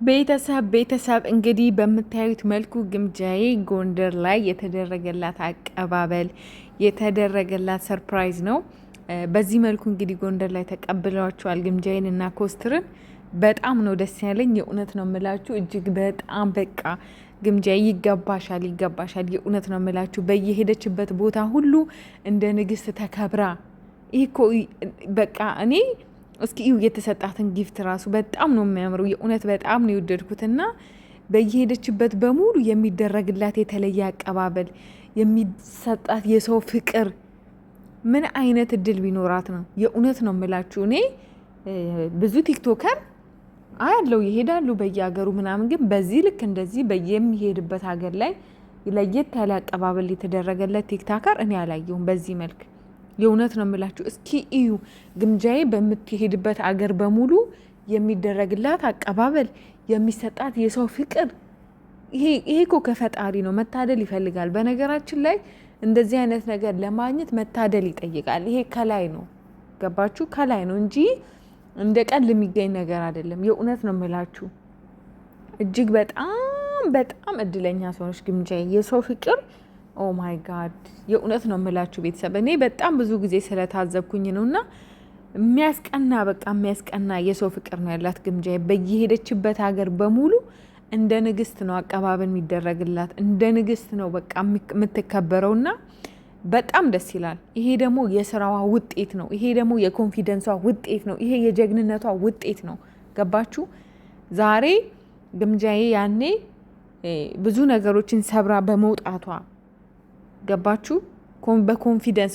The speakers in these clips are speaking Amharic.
ቤተሰብ እንግዲህ በምታዩት መልኩ ግምጃዬ ጎንደር ላይ የተደረገላት አቀባበል የተደረገላት ሰርፕራይዝ ነው። በዚህ መልኩ እንግዲህ ጎንደር ላይ ተቀብለዋቸዋል ግምጃዬን እና ኮስትርን። በጣም ነው ደስ ያለኝ። የእውነት ነው የምላችሁ እጅግ በጣም በቃ ግምጃዬ ይገባሻል፣ ይገባሻል። የእውነት ነው የምላችሁ በየሄደችበት ቦታ ሁሉ እንደ ንግስት ተከብራ ይህ እኮ በቃ እኔ እስኪ እዩ የተሰጣትን ጊፍት ራሱ በጣም ነው የሚያምረው። የእውነት በጣም ነው የወደድኩትና በየሄደችበት በሙሉ የሚደረግላት የተለየ አቀባበል፣ የሚሰጣት የሰው ፍቅር ምን አይነት እድል ቢኖራት ነው? የእውነት ነው የምላችሁ እኔ ብዙ ቲክቶከር አያለው ይሄዳሉ በየሀገሩ ምናምን፣ ግን በዚህ ልክ እንደዚህ በየሚሄድበት ሀገር ላይ ለየት ያለ አቀባበል የተደረገለት ቲክታከር እኔ አላየሁም በዚህ መልክ። የእውነት ነው የምላችሁ። እስኪ እዩ ግምጃዬ በምትሄድበት አገር በሙሉ የሚደረግላት አቀባበል፣ የሚሰጣት የሰው ፍቅር፣ ይሄ እኮ ከፈጣሪ ነው። መታደል ይፈልጋል። በነገራችን ላይ እንደዚህ አይነት ነገር ለማግኘት መታደል ይጠይቃል። ይሄ ከላይ ነው፣ ገባችሁ? ከላይ ነው እንጂ እንደ ቀል የሚገኝ ነገር አይደለም። የእውነት ነው የምላችሁ። እጅግ በጣም በጣም እድለኛ ሰዎች ግምጃዬ። የሰው ፍቅር ኦ ማይ ጋድ የእውነት ነው የምላችሁ ቤተሰብ። እኔ በጣም ብዙ ጊዜ ስለታዘብኩኝ ነው። እና የሚያስቀና በቃ የሚያስቀና የሰው ፍቅር ነው ያላት ግምጃዬ። በየሄደችበት ሀገር በሙሉ እንደ ንግስት ነው አቀባበል የሚደረግላት፣ እንደ ንግስት ነው በቃ የምትከበረውና በጣም ደስ ይላል። ይሄ ደግሞ የስራዋ ውጤት ነው። ይሄ ደግሞ የኮንፊደንሷ ውጤት ነው። ይሄ የጀግንነቷ ውጤት ነው። ገባችሁ? ዛሬ ግምጃዬ ያኔ ብዙ ነገሮችን ሰብራ በመውጣቷ ገባችሁ?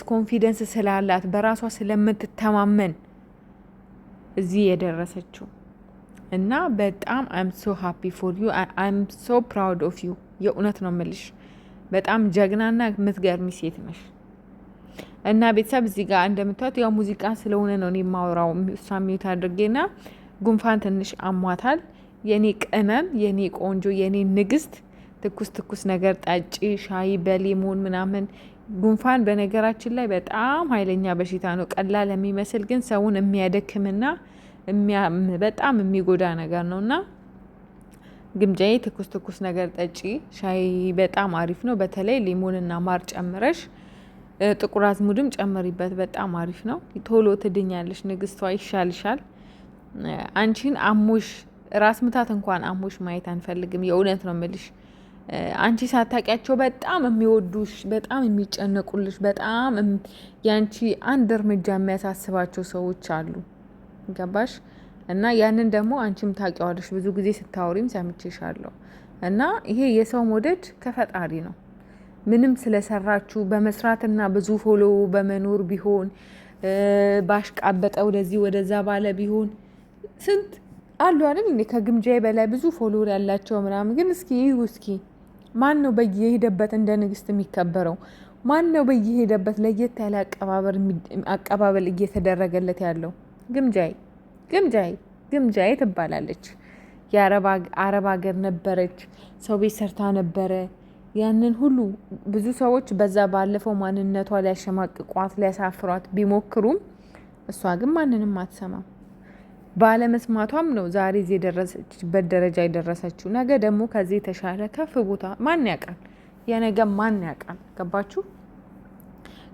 ኮንፊደንስ ስላላት በራሷ ስለምትተማመን እዚህ የደረሰችው እና በጣም አይም ሶ ሃፒ ፎር ዩ አይም ሶ ፕራውድ ኦፍ ዩ። የእውነት ነው የምልሽ በጣም ጀግናና የምትገርሚ ሴት ነሽ። እና ቤተሰብ እዚህ ጋር እንደምታዩት ያው ሙዚቃ ስለሆነ ነው እኔ የማወራው። እሷ ሚዩት አድርጌና ጉንፋን ትንሽ አሟታል። የኔ ቅመም፣ የኔ ቆንጆ፣ የኔ ንግስት ትኩስ ነገር ጠጪ፣ ሻይ በሌሞን ምናምን። ጉንፋን በነገራችን ላይ በጣም ኃይለኛ በሽታ ነው። ቀላል የሚመስል ግን ሰውን የሚያደክምና በጣም የሚጎዳ ነገር ነው። እና ግምጃዬ ትኩስ ነገር ጠጪ፣ ሻይ በጣም አሪፍ ነው። በተለይ ሊሞንና ማር ጨምረሽ ጥቁር አዝሙድም ጨምሪበት፣ በጣም አሪፍ ነው። ቶሎ ትድኛለሽ ንግስቷ፣ ይሻልሻል። አንቺን አሞሽ ራስ ምታት እንኳን አሞሽ ማየት አንፈልግም። የእውነት ነው የምልሽ። አንቺ ሳታውቂያቸው በጣም የሚወዱሽ፣ በጣም የሚጨነቁልሽ፣ በጣም ያንቺ አንድ እርምጃ የሚያሳስባቸው ሰዎች አሉ። ገባሽ? እና ያንን ደግሞ አንቺም ታውቂዋለሽ። ብዙ ጊዜ ስታወሪም ሰምቼሻለሁ። እና ይሄ የሰው መውደድ ከፈጣሪ ነው። ምንም ስለሰራችሁ በመስራትና ብዙ ፎሎ በመኖር ቢሆን ባሽቃበጠ ወደዚህ ወደዛ ባለ ቢሆን ስንት አሉ አይደል እንዴ ከግምጃዬ በላይ ብዙ ፎሎወር ያላቸው ምናምን። ግን እስኪ ማን ነው በየሄደበት እንደ ንግስት የሚከበረው? ማን ነው በየሄደበት ለየት ያለ አቀባበል እየተደረገለት ያለው? ግምጃዬ ትባላለች። የአረብ ሀገር ነበረች፣ ሰው ቤት ሰርታ ነበረ። ያንን ሁሉ ብዙ ሰዎች በዛ ባለፈው ማንነቷ ሊያሸማቅቋት ሊያሳፍሯት ቢሞክሩም እሷ ግን ማንንም አትሰማም። ባለመስማቷም ነው ዛሬ እዚህ የደረሰችበት ደረጃ የደረሰችው። ነገ ደግሞ ከዚህ የተሻለ ከፍ ቦታ ማን ያውቃል? የነገ ማን ያውቃል? ገባችሁ?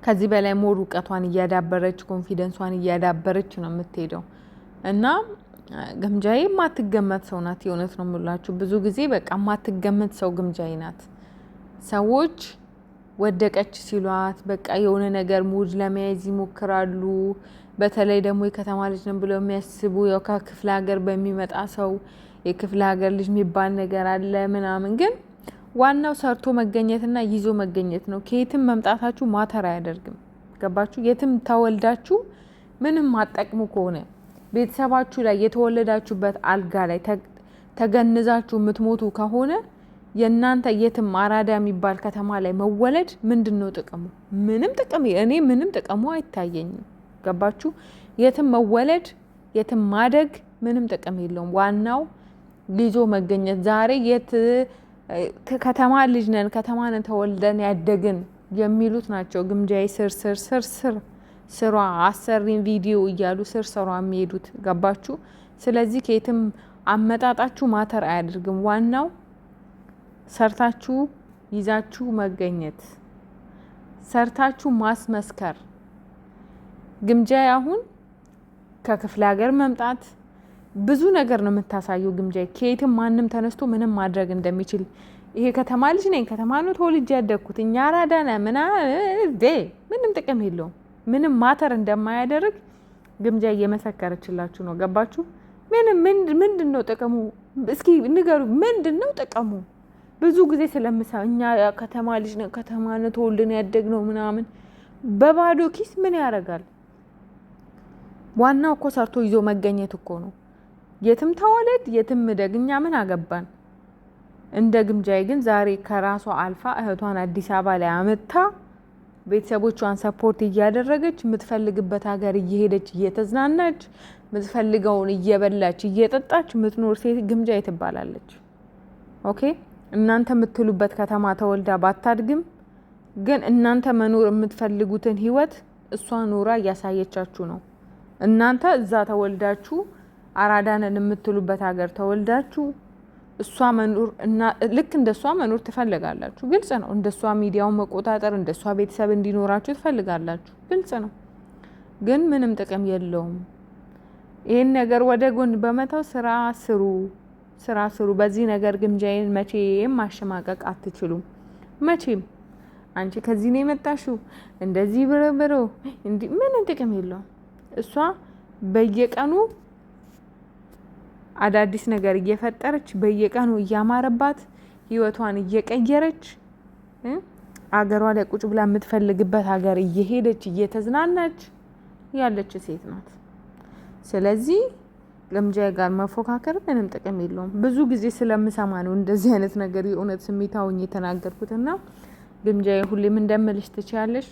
ከዚህ በላይ ሞር እውቀቷን እያዳበረች ኮንፊደንሷን እያዳበረች ነው የምትሄደው። እና ግምጃዬ የማትገመት ሰው ናት። የእውነት ነው የምላችሁ። ብዙ ጊዜ በቃ የማትገመት ሰው ግምጃዬ ናት። ሰዎች ወደቀች ሲሏት በቃ የሆነ ነገር ሙድ ለመያዝ ይሞክራሉ። በተለይ ደግሞ የከተማ ልጅ ነን ብለው የሚያስቡ ያው ከክፍለ ሀገር በሚመጣ ሰው የክፍለ ሀገር ልጅ የሚባል ነገር አለ ምናምን። ግን ዋናው ሰርቶ መገኘትና ይዞ መገኘት ነው። ከየትም መምጣታችሁ ማተር አያደርግም። ገባችሁ? የትም ተወልዳችሁ ምንም አጠቅሙ ከሆነ ቤተሰባችሁ ላይ የተወለዳችሁበት አልጋ ላይ ተገንዛችሁ የምትሞቱ ከሆነ የእናንተ የትም አራዳ የሚባል ከተማ ላይ መወለድ ምንድን ነው ጥቅሙ? ምንም ጥቅሙ አይታየኝም። ገባችሁ? የትም መወለድ የትም ማደግ ምንም ጥቅም የለውም። ዋናው ይዞ መገኘት። ዛሬ ከተማ ልጅ ነን ከተማ ነን ተወልደን ያደግን የሚሉት ናቸው ግምጃዬ ስሯ አሰሪን ቪዲዮ እያሉ ስሯ የሚሄዱት። ገባችሁ? ስለዚህ ከየትም አመጣጣችሁ ማተር አያደርግም። ዋናው ሰርታችሁ ይዛችሁ መገኘት፣ ሰርታችሁ ማስመስከር። ግምጃዬ አሁን ከክፍለ ሀገር መምጣት ብዙ ነገር ነው የምታሳየው። ግምጃዬ ከየትም ማንም ተነስቶ ምንም ማድረግ እንደሚችል ይሄ ከተማ ልጅ ነኝ፣ ከተማ ነው ተወልጄ ያደግኩት፣ እኛ አራዳና ምንም ጥቅም የለውም፣ ምንም ማተር እንደማያደርግ ግምጃ እየመሰከረችላችሁ ነው። ገባችሁ? ምንድን ነው ጥቅሙ? እስኪ ንገሩ፣ ምንድን ነው ጥቅሙ? ብዙ ጊዜ ስለምሳ እኛ ከተማ ልጅ ነው፣ ከተማ ነው ተወልደን ያደግነው ምናምን፣ በባዶ ኪስ ምን ያደርጋል? ዋናው እኮ ሰርቶ ይዞ መገኘት እኮ ነው። የትም ተወለድ የትም እደግ፣ እኛ ምን አገባን? እንደ ግምጃዬ ግን ዛሬ ከራሷ አልፋ እህቷን አዲስ አበባ ላይ አመታ ቤተሰቦቿን ሰፖርት እያደረገች የምትፈልግበት ሀገር እየሄደች እየተዝናናች የምትፈልገውን እየበላች እየጠጣች የምትኖር ሴት ግምጃዬ ትባላለች። ኦኬ፣ እናንተ የምትሉበት ከተማ ተወልዳ ባታድግም ግን እናንተ መኖር የምትፈልጉትን ህይወት እሷ ኖራ እያሳየቻችሁ ነው። እናንተ እዛ ተወልዳችሁ አራዳነን የምትሉበት ሀገር ተወልዳችሁ እሷ መኖር እና ልክ እንደሷ መኖር ትፈልጋላችሁ። ግልጽ ነው። እንደሷ ሚዲያውን መቆጣጠር፣ እንደሷ ቤተሰብ እንዲኖራችሁ ትፈልጋላችሁ። ግልጽ ነው። ግን ምንም ጥቅም የለውም። ይሄን ነገር ወደ ጎን በመተው ስራ ስሩ። በዚህ ነገር ግምጃዬን መቼም ማሸማቀቅ አትችሉም። መቼም አንቺ ከዚህ ነው የመጣሽው እንደዚህ ብረብሮ እንዲ ምን ጥቅም የለውም። እሷ በየቀኑ አዳዲስ ነገር እየፈጠረች በየቀኑ እያማረባት ህይወቷን እየቀየረች አገሯ ላይ ቁጭ ብላ የምትፈልግበት ሀገር እየሄደች እየተዝናናች ያለች ሴት ናት። ስለዚህ ግምጃዬ ጋር መፎካከር ምንም ጥቅም የለውም። ብዙ ጊዜ ስለምሰማ ነው እንደዚህ አይነት ነገር የእውነት ስሜታውኝ የተናገርኩትና ግምጃዬ ሁሌም እንደምልሽ ትችያለሽ።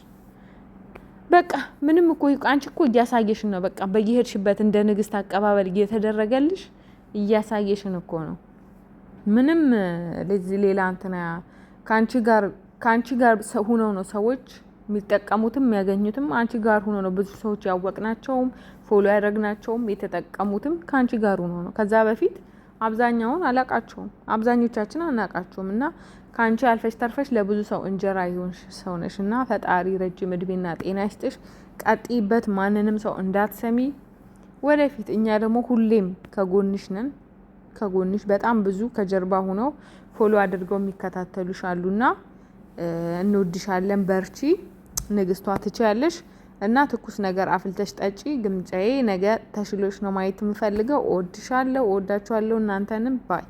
በቃ ምንም እኮ አንቺ እኮ እያሳየሽን ነው። በቃ በየሄድሽበት እንደ ንግስት አቀባበል እየተደረገልሽ እያሳየሽን እኮ ነው። ምንም ለዚህ ሌላ እንትና ካንቺ ጋር ሆነው ነው ሰዎች የሚጠቀሙትም የሚያገኙትም። አንቺ ጋር ሆነው ነው ብዙ ሰዎች ያወቅናቸውም ፎሎ ያደረግናቸውም የተጠቀሙትም ካንቺ ጋር ሆነው ነው። ከዛ በፊት አብዛኛውን አላቃቸውም፣ አብዛኞቻችን አናቃቸውም። እና ካንቺ አልፈሽ ተርፈሽ ለብዙ ሰው እንጀራ ይሆንሽ ሰው ነሽ እና ፈጣሪ ረጅም እድሜና ጤና ይስጥሽ። ቀጥይበት፣ ማንንም ሰው እንዳትሰሚ ወደፊት። እኛ ደግሞ ሁሌም ከጎንሽ ነን። ከጎንሽ በጣም ብዙ ከጀርባ ሆነው ፎሎ አድርገው የሚከታተሉሽ አሉና እንወድሻለን። በርቺ ንግስቷ፣ ትችያለሽ። እና ትኩስ ነገር አፍልተሽ ጠጪ። ግምጃዬ ነገ ተሽሎሽ ነው ማየት የምፈልገው። እወድሻለሁ፣ እወዳችኋለሁ እናንተንም ባይ